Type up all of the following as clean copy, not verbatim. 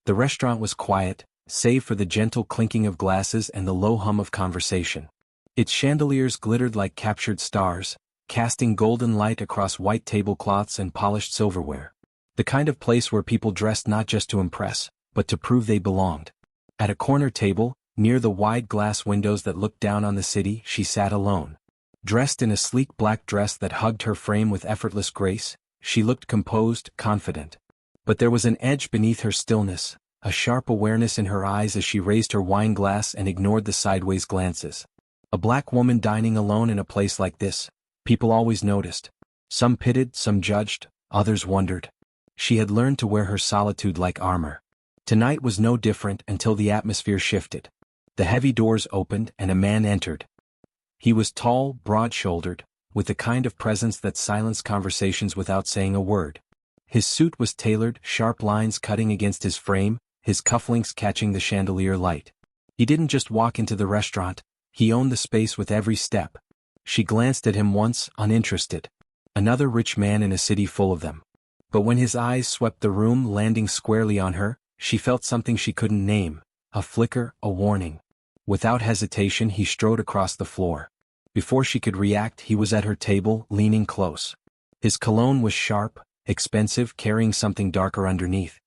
The restaurant was quiet, save for the gentle clinking of glasses and the low hum of conversation. Its chandeliers glittered like captured stars, casting golden light across white tablecloths and polished silverware. The kind of place where people dressed not just to impress, but to prove they belonged. At a corner table, near the wide glass windows that looked down on the city, she sat alone. Dressed in a sleek black dress that hugged her frame with effortless grace, she looked composed, confident. But there was an edge beneath her stillness, a sharp awareness in her eyes as she raised her wine glass and ignored the sideways glances. A black woman dining alone in a place like this, people always noticed. Some pitied, some judged, others wondered. She had learned to wear her solitude like armor. Tonight was no different until the atmosphere shifted. The heavy doors opened and a man entered. He was tall, broad-shouldered, with the kind of presence that silenced conversations without saying a word. His suit was tailored, sharp lines cutting against his frame, his cufflinks catching the chandelier light. He didn't just walk into the restaurant, he owned the space with every step. She glanced at him once, uninterested. Another rich man in a city full of them. But when his eyes swept the room, landing squarely on her, she felt something she couldn't name, a flicker, a warning. Without hesitation he strode across the floor. Before she could react, he was at her table, leaning close. His cologne was sharp, expensive, carrying something darker underneath.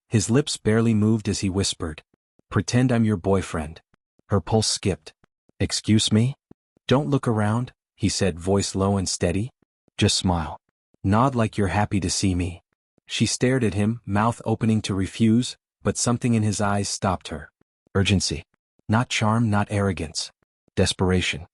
His lips barely moved as he whispered, "Pretend I'm your boyfriend." Her pulse skipped. "Excuse me?" "Don't look around," he said, voice low and steady. "Just smile. Nod like you're happy to see me." She stared at him, mouth opening to refuse, but something in his eyes stopped her. Urgency. Not charm, not arrogance. Desperation.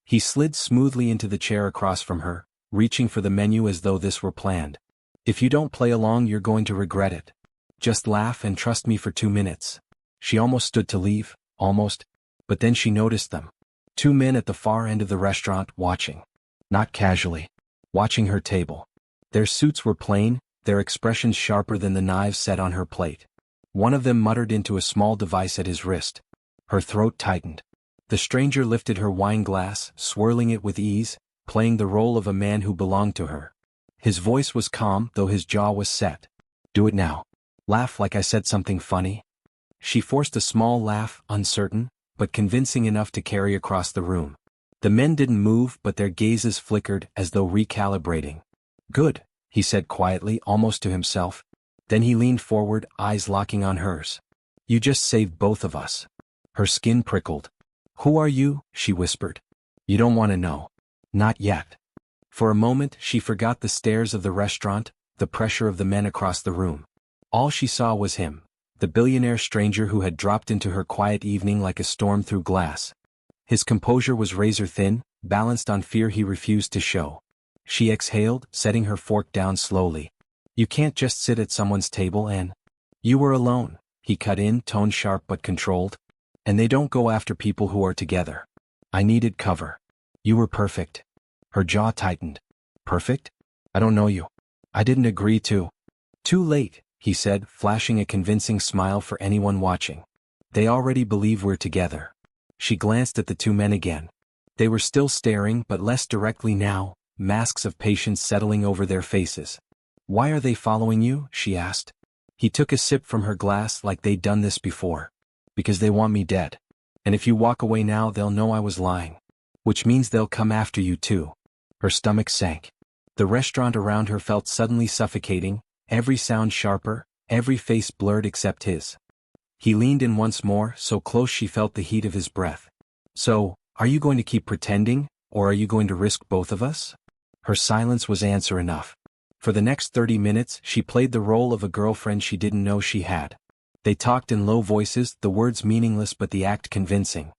He slid smoothly into the chair across from her, reaching for the menu as though this were planned. "If you don't play along, you're going to regret it. Just laugh and trust me for 2 minutes." She almost stood to leave, almost, but then she noticed them. 2 men at the far end of the restaurant, watching. Not casually. Watching her table. Their suits were plain, their expressions sharper than the knives set on her plate. One of them muttered into a small device at his wrist. Her throat tightened. The stranger lifted her wine glass, swirling it with ease, playing the role of a man who belonged to her. His voice was calm, though his jaw was set. "Do it now. Laugh like I said something funny." She forced a small laugh, uncertain, but convincing enough to carry across the room. The men didn't move, but their gazes flickered as though recalibrating. "Good," he said quietly, almost to himself. Then he leaned forward, eyes locking on hers. "You just saved both of us." Her skin prickled. "Who are you?" she whispered. "You don't want to know." "Not yet." For a moment she forgot the stares of the restaurant, the pressure of the men across the room. All she saw was him, the billionaire stranger who had dropped into her quiet evening like a storm through glass. His composure was razor-thin, balanced on fear he refused to show. She exhaled, setting her fork down slowly. "You can't just sit at someone's table and—" "You were alone," he cut in, tone sharp but controlled. "And they don't go after people who are together. I needed cover. You were perfect." Her jaw tightened. "Perfect? I don't know you. I didn't agree to." "Too late," he said, flashing a convincing smile for anyone watching. "They already believe we're together." She glanced at the 2 men again. They were still staring, but less directly now, masks of patience settling over their faces. "Why are they following you?" she asked. He took a sip from her glass like they'd done this before. "Because they want me dead. And if you walk away now, they'll know I was lying. Which means they'll come after you too." Her stomach sank. The restaurant around her felt suddenly suffocating, every sound sharper, every face blurred except his. He leaned in once more, so close she felt the heat of his breath. "So, are you going to keep pretending, or are you going to risk both of us?" Her silence was answer enough. For the next 30 minutes, she played the role of a girlfriend she didn't know she had. They talked in low voices, the words meaningless but the act convincing.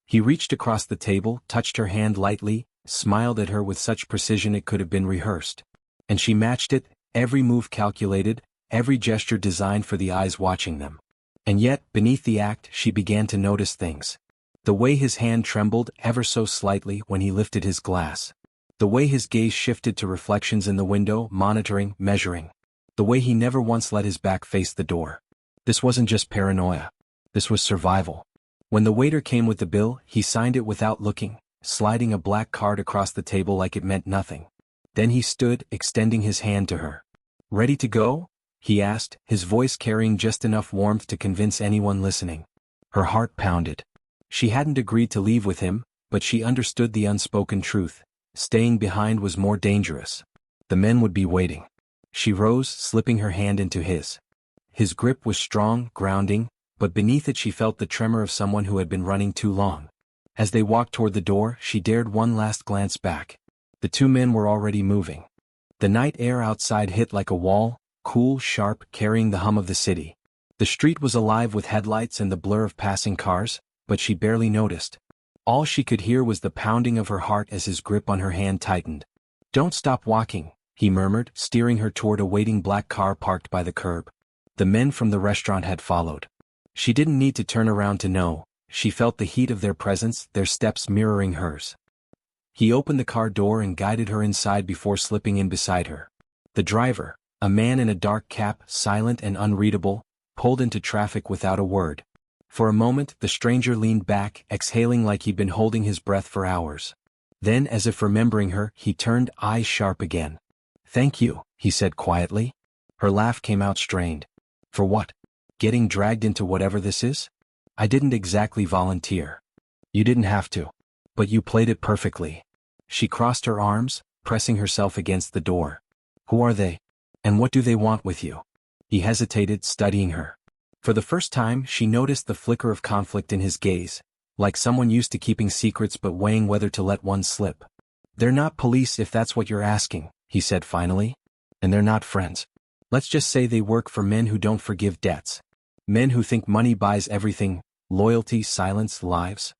He reached across the table, touched her hand lightly, smiled at her with such precision it could have been rehearsed. And she matched it, every move calculated, every gesture designed for the eyes watching them. And yet, beneath the act, she began to notice things. The way his hand trembled ever so slightly when he lifted his glass. The way his gaze shifted to reflections in the window, monitoring, measuring. The way he never once let his back face the door. This wasn't just paranoia. This was survival. When the waiter came with the bill, he signed it without looking, sliding a black card across the table like it meant nothing. Then he stood, extending his hand to her. "Ready to go?" he asked, his voice carrying just enough warmth to convince anyone listening. Her heart pounded. She hadn't agreed to leave with him, but she understood the unspoken truth. Staying behind was more dangerous. The men would be waiting. She rose, slipping her hand into his. His grip was strong, grounding, but beneath it she felt the tremor of someone who had been running too long. As they walked toward the door, she dared one last glance back. The two men were already moving. The night air outside hit like a wall, cool, sharp, carrying the hum of the city. The street was alive with headlights and the blur of passing cars, but she barely noticed. All she could hear was the pounding of her heart as his grip on her hand tightened. "Don't stop walking," he murmured, steering her toward a waiting black car parked by the curb. The men from the restaurant had followed. She didn't need to turn around to know. She felt the heat of their presence, their steps mirroring hers. He opened the car door and guided her inside before slipping in beside her. The driver, a man in a dark cap, silent and unreadable, pulled into traffic without a word. For a moment, the stranger leaned back, exhaling like he'd been holding his breath for hours. Then, as if remembering her, he turned, eyes sharp again. "Thank you," he said quietly. Her laugh came out strained. "For what? Getting dragged into whatever this is? I didn't exactly volunteer." "You didn't have to. But you played it perfectly." She crossed her arms, pressing herself against the door. "Who are they? And what do they want with you?" He hesitated, studying her. For the first time, she noticed the flicker of conflict in his gaze, like someone used to keeping secrets but weighing whether to let one slip. "They're not police if that's what you're asking," he said finally. "And they're not friends. Let's just say they work for men who don't forgive debts. Men who think money buys everything, loyalty, silence, lives."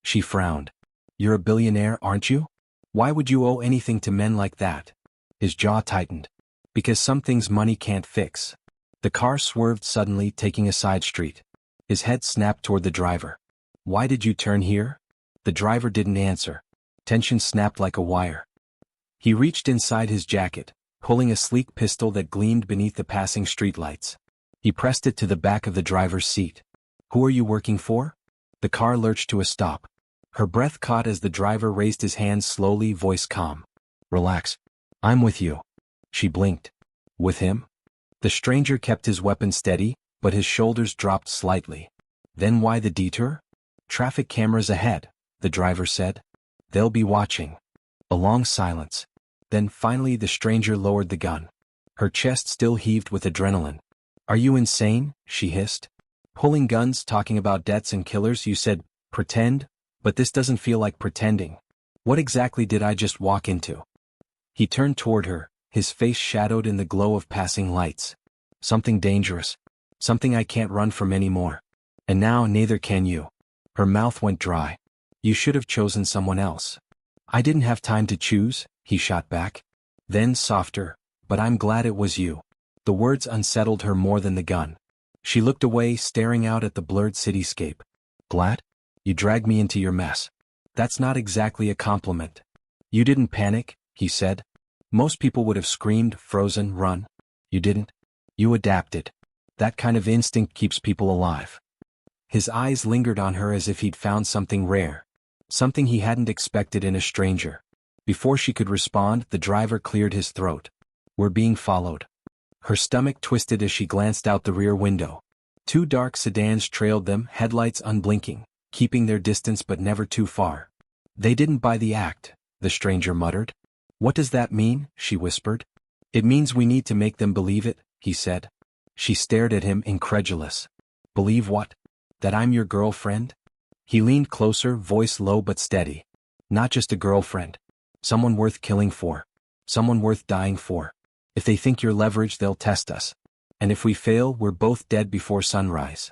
She frowned. "You're a billionaire, aren't you? Why would you owe anything to men like that?" His jaw tightened. "Because some things money can't fix." The car swerved suddenly, taking a side street. His head snapped toward the driver. "Why did you turn here?" The driver didn't answer. Tension snapped like a wire. He reached inside his jacket, pulling a sleek pistol that gleamed beneath the passing streetlights. He pressed it to the back of the driver's seat. "Who are you working for?" The car lurched to a stop. Her breath caught as the driver raised his hands slowly, voice calm. "Relax. I'm with you." She blinked. "With him?" The stranger kept his weapon steady, but his shoulders dropped slightly. "Then why the detour?" "Traffic cameras ahead," the driver said. "They'll be watching." A long silence. Then finally the stranger lowered the gun. Her chest still heaved with adrenaline. "Are you insane?" she hissed. "Pulling guns, talking about debts and killers, you said, pretend? But this doesn't feel like pretending. What exactly did I just walk into?" He turned toward her, his face shadowed in the glow of passing lights. "Something dangerous. Something I can't run from anymore. And now neither can you." Her mouth went dry. "You should have chosen someone else." "I didn't have time to choose," he shot back. Then softer, "But I'm glad it was you." The words unsettled her more than the gun. She looked away, staring out at the blurred cityscape. "Glad? You dragged me into your mess." "That's not exactly a compliment." "You didn't panic," he said. "Most people would have screamed, frozen, run. You didn't. You adapted. That kind of instinct keeps people alive." His eyes lingered on her as if he'd found something rare. Something he hadn't expected in a stranger. Before she could respond, the driver cleared his throat. "We're being followed." Her stomach twisted as she glanced out the rear window. Two dark sedans trailed them, headlights unblinking, keeping their distance but never too far. "They didn't buy the act," the stranger muttered. "What does that mean?" she whispered. "It means we need to make them believe it," he said. She stared at him, incredulous. "Believe what? That I'm your girlfriend?" He leaned closer, voice low but steady. "Not just a girlfriend. Someone worth killing for. Someone worth dying for. If they think you're leverage, they'll test us. And if we fail, we're both dead before sunrise."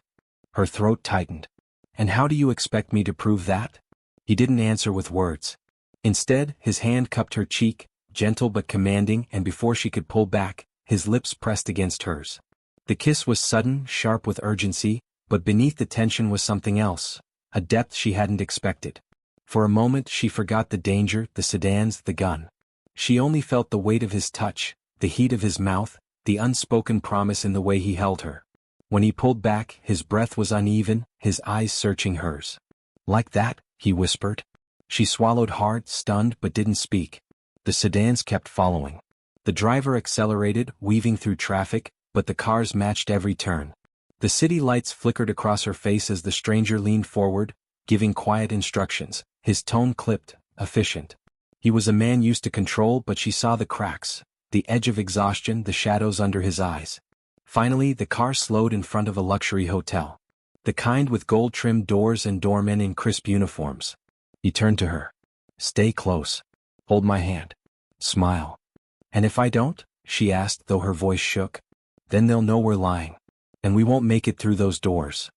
Her throat tightened. "And how do you expect me to prove that?" He didn't answer with words. Instead, his hand cupped her cheek, gentle but commanding, and before she could pull back, his lips pressed against hers. The kiss was sudden, sharp with urgency, but beneath the tension was something else, a depth she hadn't expected. For a moment she forgot the danger, the sedans, the gun. She only felt the weight of his touch, the heat of his mouth, the unspoken promise in the way he held her. When he pulled back, his breath was uneven, his eyes searching hers. "Like that?" he whispered. She swallowed hard, stunned, but didn't speak. The sedans kept following. The driver accelerated, weaving through traffic, but the cars matched every turn. The city lights flickered across her face as the stranger leaned forward, giving quiet instructions, his tone clipped, efficient. He was a man used to control, but she saw the cracks, the edge of exhaustion, the shadows under his eyes. Finally, the car slowed in front of a luxury hotel. The kind with gold-trimmed doors and doormen in crisp uniforms. He turned to her. "Stay close. Hold my hand. Smile." "And if I don't?" she asked, though her voice shook. "Then they'll know we're lying. And we won't make it through those doors."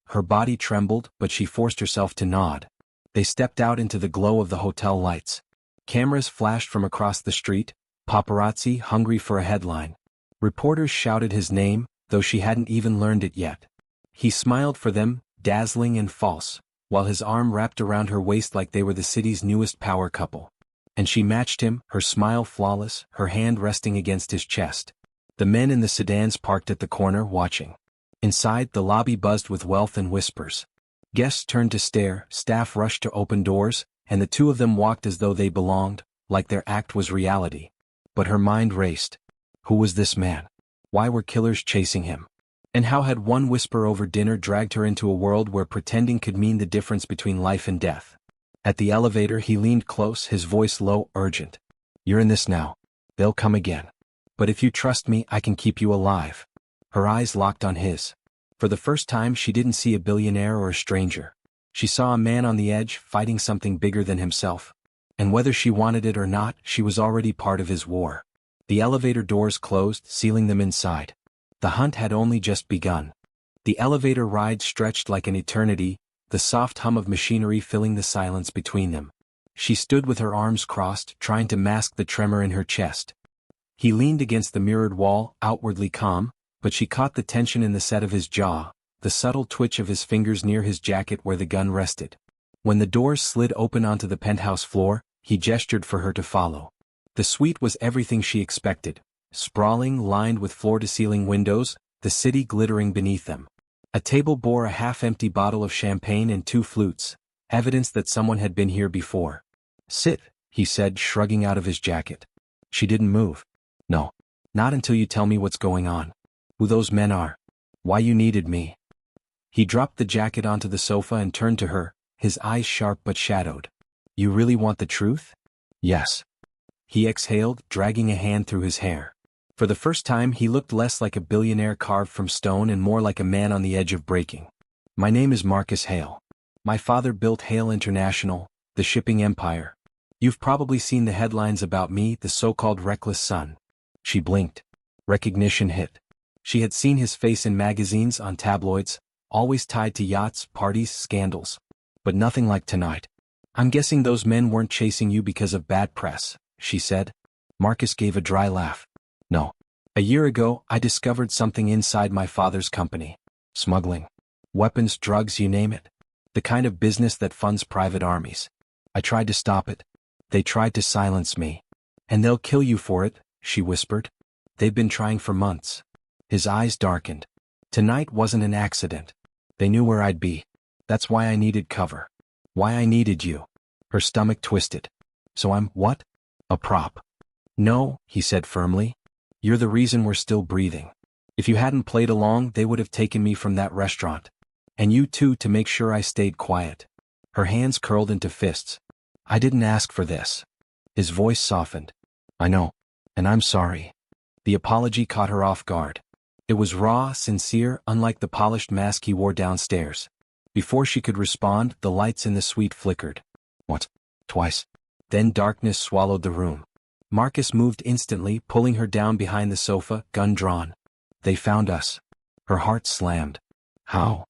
Her body trembled, but she forced herself to nod. They stepped out into the glow of the hotel lights. Cameras flashed from across the street, paparazzi hungry for a headline. Reporters shouted his name, though she hadn't even learned it yet. He smiled for them, dazzling and false, while his arm wrapped around her waist like they were the city's newest power couple. And she matched him, her smile flawless, her hand resting against his chest. The men in the sedans parked at the corner, watching. Inside, the lobby buzzed with wealth and whispers. Guests turned to stare, staff rushed to open doors, and the two of them walked as though they belonged, like their act was reality. But her mind raced. Who was this man? Why were killers chasing him? And how had one whisper over dinner dragged her into a world where pretending could mean the difference between life and death? At the elevator, he leaned close, his voice low, urgent. "You're in this now. They'll come again. But if you trust me, I can keep you alive." Her eyes locked on his. For the first time, she didn't see a billionaire or a stranger. She saw a man on the edge, fighting something bigger than himself. And whether she wanted it or not, she was already part of his war. The elevator doors closed, sealing them inside. The hunt had only just begun. The elevator ride stretched like an eternity, the soft hum of machinery filling the silence between them. She stood with her arms crossed, trying to mask the tremor in her chest. He leaned against the mirrored wall, outwardly calm, but she caught the tension in the set of his jaw, the subtle twitch of his fingers near his jacket where the gun rested. When the doors slid open onto the penthouse floor, he gestured for her to follow. The suite was everything she expected. Sprawling, lined with floor-to-ceiling windows, the city glittering beneath them. A table bore a half-empty bottle of champagne and 2 flutes, evidence that someone had been here before. "Sit," he said, shrugging out of his jacket. She didn't move. "No. Not until you tell me what's going on. Who those men are. Why you needed me." He dropped the jacket onto the sofa and turned to her, his eyes sharp but shadowed. "You really want the truth?" "Yes." He exhaled, dragging a hand through his hair. For the first time, he looked less like a billionaire carved from stone and more like a man on the edge of breaking. "My name is Marcus Hale. My father built Hale International, the shipping empire. You've probably seen the headlines about me, the so-called reckless son." She blinked. Recognition hit. She had seen his face in magazines, on tabloids, always tied to yachts, parties, scandals. But nothing like tonight. "I'm guessing those men weren't chasing you because of bad press," she said. Marcus gave a dry laugh. "No. A year ago, I discovered something inside my father's company. Smuggling. Weapons, drugs, you name it. The kind of business that funds private armies. I tried to stop it. They tried to silence me. And they'll kill you for it," she whispered. "They've been trying for months." His eyes darkened. "Tonight wasn't an accident. They knew where I'd be. That's why I needed cover. Why I needed you." Her stomach twisted. "So I'm what? A prop?" "No," he said firmly. "You're the reason we're still breathing. If you hadn't played along, they would have taken me from that restaurant. And you too, to make sure I stayed quiet." Her hands curled into fists. "I didn't ask for this." His voice softened. "I know. And I'm sorry." The apology caught her off guard. It was raw, sincere, unlike the polished mask he wore downstairs. Before she could respond, the lights in the suite flickered. "What? Twice?" Then darkness swallowed the room. Marcus moved instantly, pulling her down behind the sofa, gun drawn. "They found us." Her heart slammed. "How?"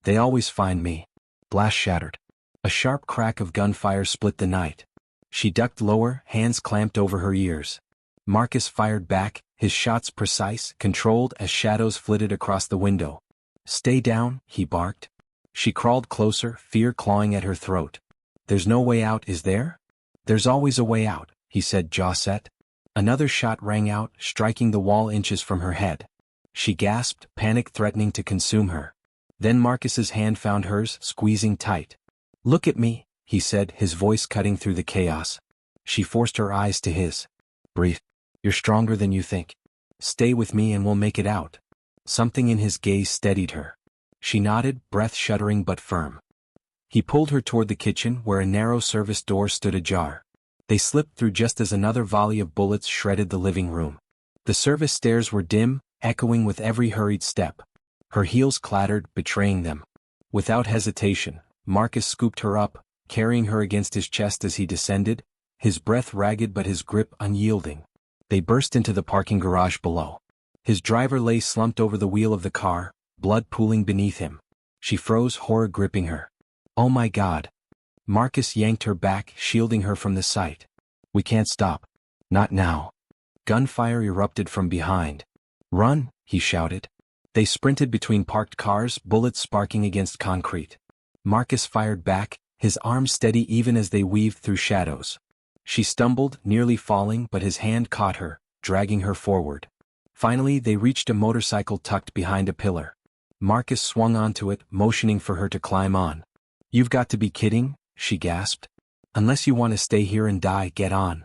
"They always find me." Glass shattered. A sharp crack of gunfire split the night. She ducked lower, hands clamped over her ears. Marcus fired back, his shots precise, controlled as shadows flitted across the window. "Stay down," he barked. She crawled closer, fear clawing at her throat. "There's no way out, is there?" "There's always a way out," he said, jaw set. Another shot rang out, striking the wall inches from her head. She gasped, panic threatening to consume her. Then Marcus's hand found hers, squeezing tight. "Look at me," he said, his voice cutting through the chaos. She forced her eyes to his. "Breathe. You're stronger than you think." Stay with me and we'll make it out. Something in his gaze steadied her. She nodded, breath shuddering but firm. He pulled her toward the kitchen where a narrow service door stood ajar. They slipped through just as another volley of bullets shredded the living room. The service stairs were dim, echoing with every hurried step. Her heels clattered, betraying them. Without hesitation, Marcus scooped her up, carrying her against his chest as he descended, his breath ragged but his grip unyielding. They burst into the parking garage below. His driver lay slumped over the wheel of the car, blood pooling beneath him. She froze, horror gripping her. Oh my God. Marcus yanked her back, shielding her from the sight. We can't stop. Not now. Gunfire erupted from behind. Run, he shouted. They sprinted between parked cars, bullets sparking against concrete. Marcus fired back, his arms steady even as they weaved through shadows. She stumbled, nearly falling, but his hand caught her, dragging her forward. Finally, they reached a motorcycle tucked behind a pillar. Marcus swung onto it, motioning for her to climb on. You've got to be kidding, she gasped. Unless you want to stay here and die, get on.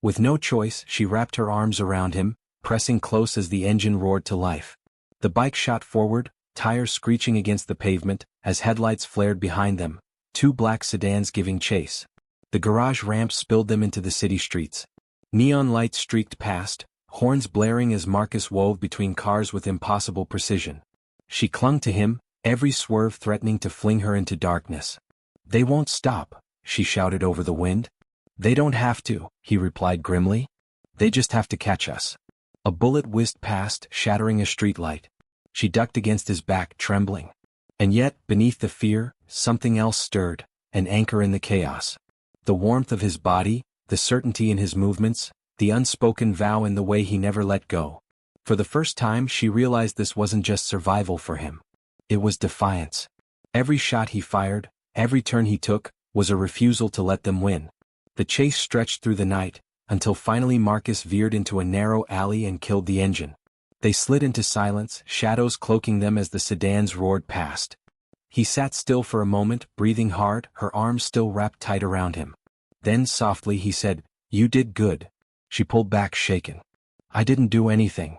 With no choice, she wrapped her arms around him, pressing close as the engine roared to life. The bike shot forward, tires screeching against the pavement, as headlights flared behind them, two black sedans giving chase. The garage ramp spilled them into the city streets. Neon lights streaked past, horns blaring as Marcus wove between cars with impossible precision. She clung to him, every swerve threatening to fling her into darkness. They won't stop, she shouted over the wind. They don't have to, he replied grimly. They just have to catch us. A bullet whizzed past, shattering a streetlight. She ducked against his back, trembling. And yet, beneath the fear, something else stirred, an anchor in the chaos. The warmth of his body, the certainty in his movements, the unspoken vow in the way he never let go. For the first time she realized this wasn't just survival for him. It was defiance. Every shot he fired, every turn he took, was a refusal to let them win. The chase stretched through the night, until finally Marcus veered into a narrow alley and killed the engine. They slid into silence, shadows cloaking them as the sedans roared past. He sat still for a moment, breathing hard, her arms still wrapped tight around him. Then softly he said, "You did good." She pulled back, shaken. "I didn't do anything."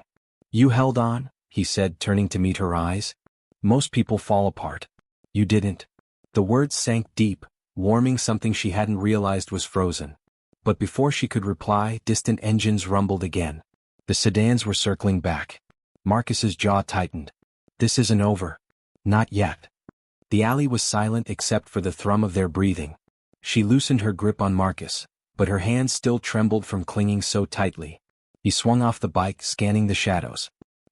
"You held on," he said, turning to meet her eyes. "Most people fall apart. You didn't." The words sank deep, warming something she hadn't realized was frozen. But before she could reply, distant engines rumbled again. The sedans were circling back. Marcus's jaw tightened. This isn't over. Not yet. The alley was silent except for the thrum of their breathing. She loosened her grip on Marcus, but her hands still trembled from clinging so tightly. He swung off the bike, scanning the shadows.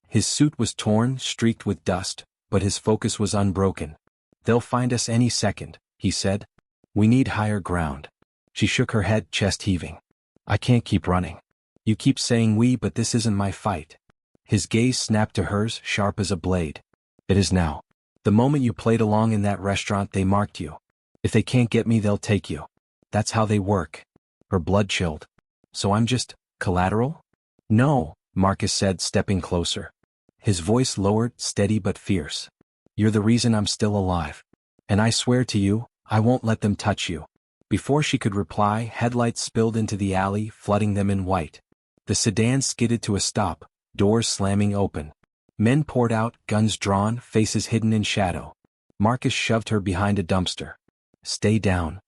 His suit was torn, streaked with dust, but his focus was unbroken. "They'll find us any second," he said. "We need higher ground." She shook her head, chest heaving. "I can't keep running. You keep saying we, but this isn't my fight." His gaze snapped to hers, sharp as a blade. "It is now. The moment you played along in that restaurant, they marked you. If they can't get me, they'll take you. That's how they work." Her blood chilled. "So I'm just collateral?" "No," Marcus said, stepping closer. His voice lowered, steady but fierce. "You're the reason I'm still alive. And I swear to you, I won't let them touch you." Before she could reply, headlights spilled into the alley, flooding them in white. The sedan skidded to a stop, doors slamming open. Men poured out, guns drawn, faces hidden in shadow. Marcus shoved her behind a dumpster. "Stay down."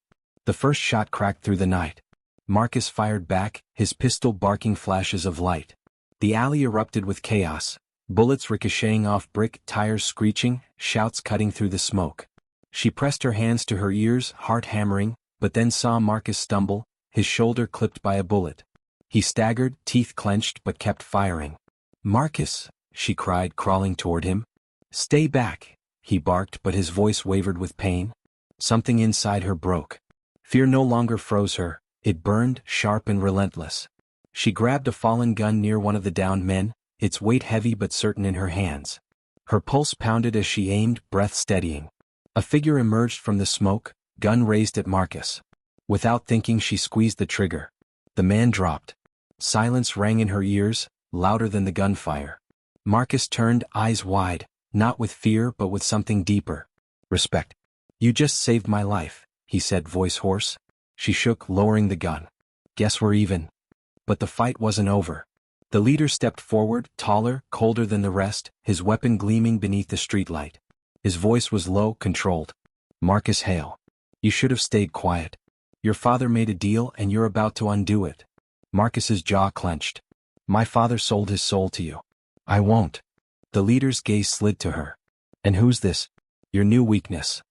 The first shot cracked through the night. Marcus fired back, his pistol barking flashes of light. The alley erupted with chaos, bullets ricocheting off brick, tires screeching, shouts cutting through the smoke. She pressed her hands to her ears, heart hammering, but then saw Marcus stumble, his shoulder clipped by a bullet. He staggered, teeth clenched, but kept firing. "Marcus!" she cried, crawling toward him. "Stay back!" he barked, but his voice wavered with pain. Something inside her broke. Fear no longer froze her, it burned, sharp and relentless. She grabbed a fallen gun near one of the downed men, its weight heavy but certain in her hands. Her pulse pounded as she aimed, breath steadying. A figure emerged from the smoke, gun raised at Marcus. Without thinking, she squeezed the trigger. The man dropped. Silence rang in her ears, louder than the gunfire. Marcus turned, eyes wide, not with fear but with something deeper. "Respect. You just saved my life," he said, voice hoarse. She shook, lowering the gun. "Guess we're even." But the fight wasn't over. The leader stepped forward, taller, colder than the rest, his weapon gleaming beneath the streetlight. His voice was low, controlled. "Marcus Hale. You should have stayed quiet. Your father made a deal and you're about to undo it." Marcus's jaw clenched. "My father sold his soul to you. I won't." The leader's gaze slid to her. "And who's this? Your new weakness."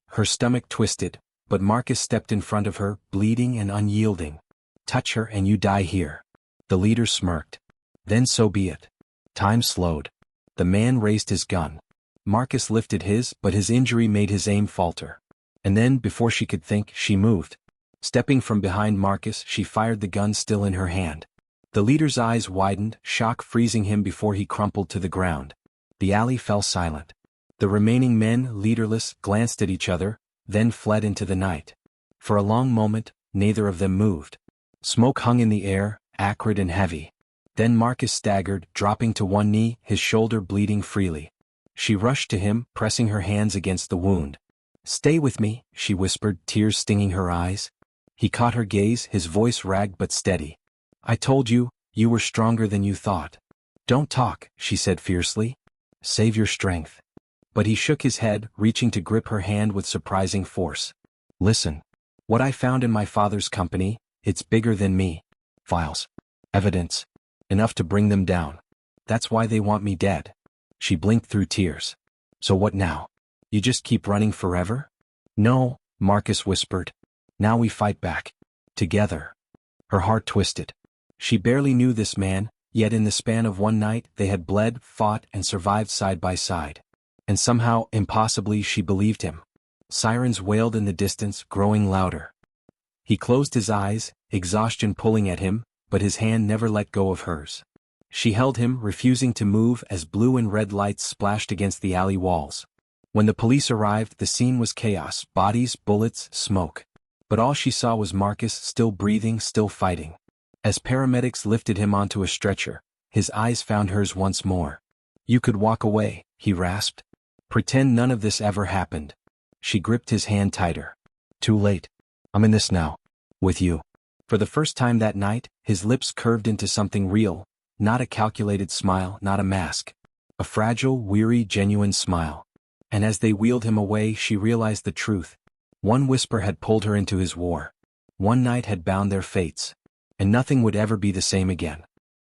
Her stomach twisted, but Marcus stepped in front of her, bleeding and unyielding. "Touch her and you die here." The leader smirked. "Then so be it." Time slowed. The man raised his gun. Marcus lifted his, but his injury made his aim falter. And then, before she could think, she moved. Stepping from behind Marcus, she fired the gun still in her hand. The leader's eyes widened, shock freezing him before he crumpled to the ground. The alley fell silent. The remaining men, leaderless, glanced at each other, then fled into the night. For a long moment, neither of them moved. Smoke hung in the air, acrid and heavy. Then Marcus staggered, dropping to one knee, his shoulder bleeding freely. She rushed to him, pressing her hands against the wound. "Stay with me," she whispered, tears stinging her eyes. He caught her gaze, his voice ragged but steady. "I told you, you were stronger than you thought." "Don't talk," she said fiercely. "Save your strength." But he shook his head, reaching to grip her hand with surprising force. "Listen. What I found in my father's company, it's bigger than me. Files. Evidence. Enough to bring them down. That's why they want me dead." She blinked through tears. "So what now? You just keep running forever?" "No," Marcus whispered. "Now we fight back. Together." Her heart twisted. She barely knew this man, yet in the span of one night they had bled, fought, and survived side by side. And somehow, impossibly, she believed him. Sirens wailed in the distance, growing louder. He closed his eyes, exhaustion pulling at him, but his hand never let go of hers. She held him, refusing to move as blue and red lights splashed against the alley walls. When the police arrived, the scene was chaos, bodies, bullets, smoke. But all she saw was Marcus, still breathing, still fighting. As paramedics lifted him onto a stretcher, his eyes found hers once more. "You could walk away," he rasped. "Pretend none of this ever happened." She gripped his hand tighter. "Too late. I'm in this now. With you." For the first time that night, his lips curved into something real, not a calculated smile, not a mask. A fragile, weary, genuine smile. And as they wheeled him away, she realized the truth. One whisper had pulled her into his war. One night had bound their fates. And nothing would ever be the same again.